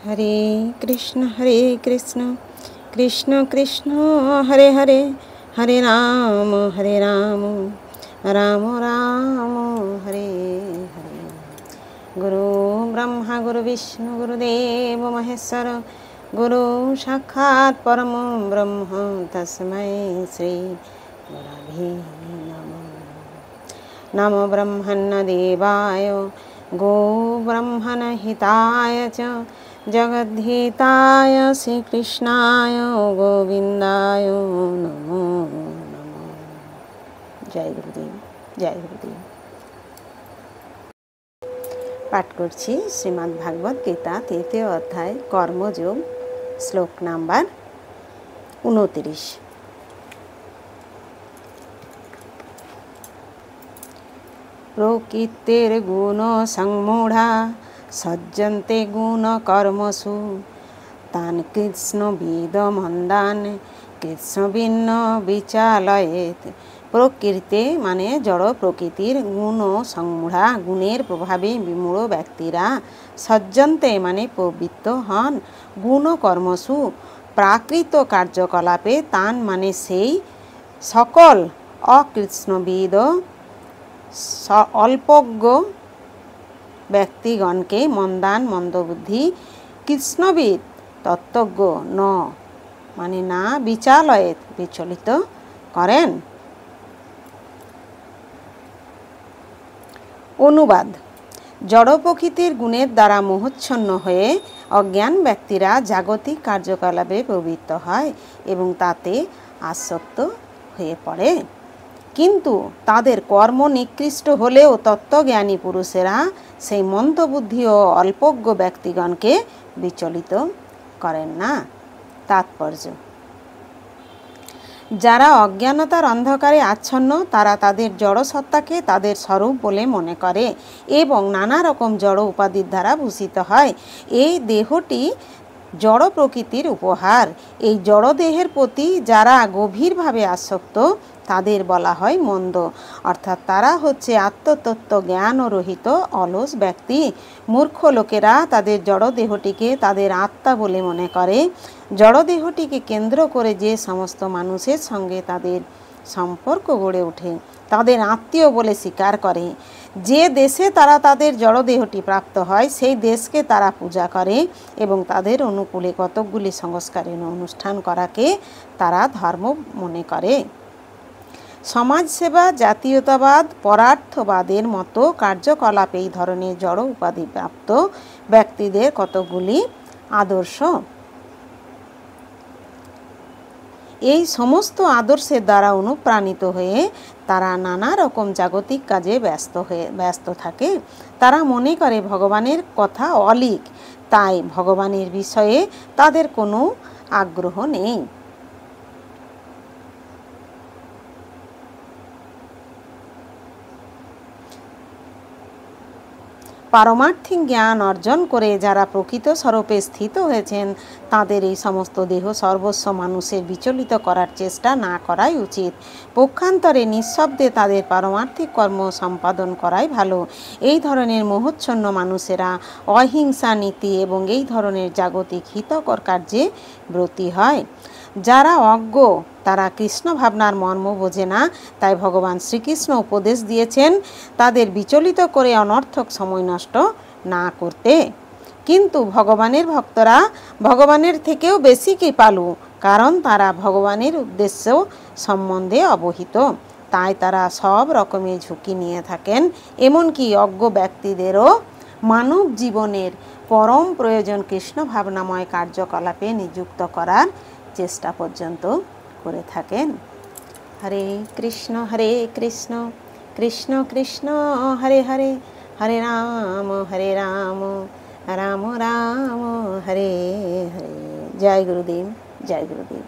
हरे कृष्ण कृष्ण कृष्ण हरे हरे, हरे राम राम राम हरे हरे। गुरु ब्रह्मा गुरु विष्णु गुरुदेव महेश्वर, गुरु साक्षात् परम ब्रह्म तस्मै श्री गुरवे नमः। नमो ब्रह्मण्य देवाय गो ब्रह्मण हिताय च जगद्धिताय श्रीकृष्णाय गोविंदाय नमो नमः। जय गुरुदेव, जय गुरुदेव। पाठ करছি श्रीमद् भागवत गीता तृतीय अध्याय कर्मयोग, श्लोक नम्बर 29। प्रकृतेर गुण संमूढ़ा सज्जन्ते गुण कर्मसु, तान् कृष्ण विद मंदान कृष्ण भिन्न विचालयेत। प्रकृते माने जड़ प्रकृतिर गुण संमूढ़ा गुणेर प्रभावे विमूढ़ व्यक्तिरा, सज्जन्ते माने प्रवृत्त हन गुण कर्मसु प्राकृत कार्यकलापे, तान माने सेई सकल अकृष्णविद अल्पज्ञ ব্যক্তিগণকে মন্দান মন্দবুদ্ধি কৃষ্ণবিদ তত্ত্বজ্ঞ ন মানে না বিচালয়ে বিচলিত করেন। অনুবাদ: জড় প্রকৃতির গুণের দ্বারা মোহচ্ছন্ন হয়ে অজ্ঞান ব্যক্তিরা জাগতিক কার্যকলাপে প্রবৃত্ত হয় এবং তাতে আসক্ত হয়ে পড়ে। কিন্তু তাদের কর্ম নিকৃষ্ট হলেও তত্ত্বজ্ঞানী পুরুষেরা সেই মন্দবুদ্ধি ও অল্পজ্ঞ ব্যক্তিগণকে বিচলিত করেন না। তাৎপর্য: যারা অজ্ঞানতার অন্ধকারে আচ্ছন্ন তারা তাদের জড়সত্তাকে তাদের স্বরূপ বলে মনে করে এবং নানা রকম জড় উপাধির দ্বারা ভূষিত হয়। এই দেহটি জড় প্রকৃতির উপহার। এই জড় দেহের প্রতি যারা গভীরভাবে আসক্ত তাদের বলা হয় মন্দ, অর্থাৎ তারা হচ্ছে আত্মতত্ত্ব জ্ঞান ও রহিত অলস ব্যক্তি। মূর্খ লোকেরা তাদের জড় দেহটিকে তাদের আত্মা বলে মনে করে। জড় দেহটিকে কেন্দ্র করে যে সমস্ত মানুষের সঙ্গে তাদের সম্পর্ক গড়ে ওঠে তাদের আত্মীয় বলে স্বীকার করে। যে দেশে তারা তাদের জড়দেহটি প্রাপ্ত হয় সেই দেশকে তারা পূজা করে এবং তাদের অনুকূলে কতকগুলি সংস্কারের অনুষ্ঠান করাকে তারা ধর্ম মনে করে। সমাজসেবা, জাতীয়তাবাদ, পরার্থবাদের মতো কার্যকলাপ এই ধরনের জড় উপাধিপ্রাপ্ত ব্যক্তিদের কতগুলি আদর্শ। এই সমস্ত আদর্শের দ্বারা অনুপ্রাণিত হয়ে তারা নানা রকম জাগতিক কাজে ব্যস্ত থাকে। তারা মনে করে ভগবানের কথা অলিক, তাই ভগবানের বিষয়ে তাদের কোনো আগ্রহ নেই। পারমার্থিক জ্ঞান অর্জন করে যারা প্রকৃত স্বরূপে স্থিত হয়েছেন তাদের এই সমস্ত দেহ সর্বস্ব মানুষের বিচলিত করার চেষ্টা না করাই উচিত। পক্ষান্তরে নিঃশব্দে তাদের পারমার্থিক কর্ম সম্পাদন করাই ভালো। এই ধরনের মোহচ্ছন্ন মানুষেরা অহিংসা নীতি এবং এই ধরনের জাগতিক হিতকর কার্যে ব্রতী হয়। যারা অজ্ঞ তারা কৃষ্ণ ভাবনার মর্ম বোঝে না, তাই ভগবান শ্রীকৃষ্ণ উপদেশ দিয়েছেন তাদের বিচলিত করে অনর্থক সময় নষ্ট না করতে। কিন্তু ভগবানের ভক্তরা ভগবানের থেকেও বেশি কৃপালু, কারণ তারা ভগবানের উদ্দেশ্য সম্বন্ধে অবহিত, তাই তারা সব রকমের ঝুঁকি নিয়ে থাকেন। এমনকি অজ্ঞ ব্যক্তিদেরও মানব জীবনের পরম প্রয়োজন কৃষ্ণ ভাবনাময় কার্যকলাপে নিযুক্ত করার চেষ্টা পর্যন্ত করে থাকেন। হরে কৃষ্ণ কৃষ্ণ কৃষ্ণ হরে হরে, হরে রাম রাম রাম হরে হরে। জয় গুরুদেব, জয় গুরুদেব।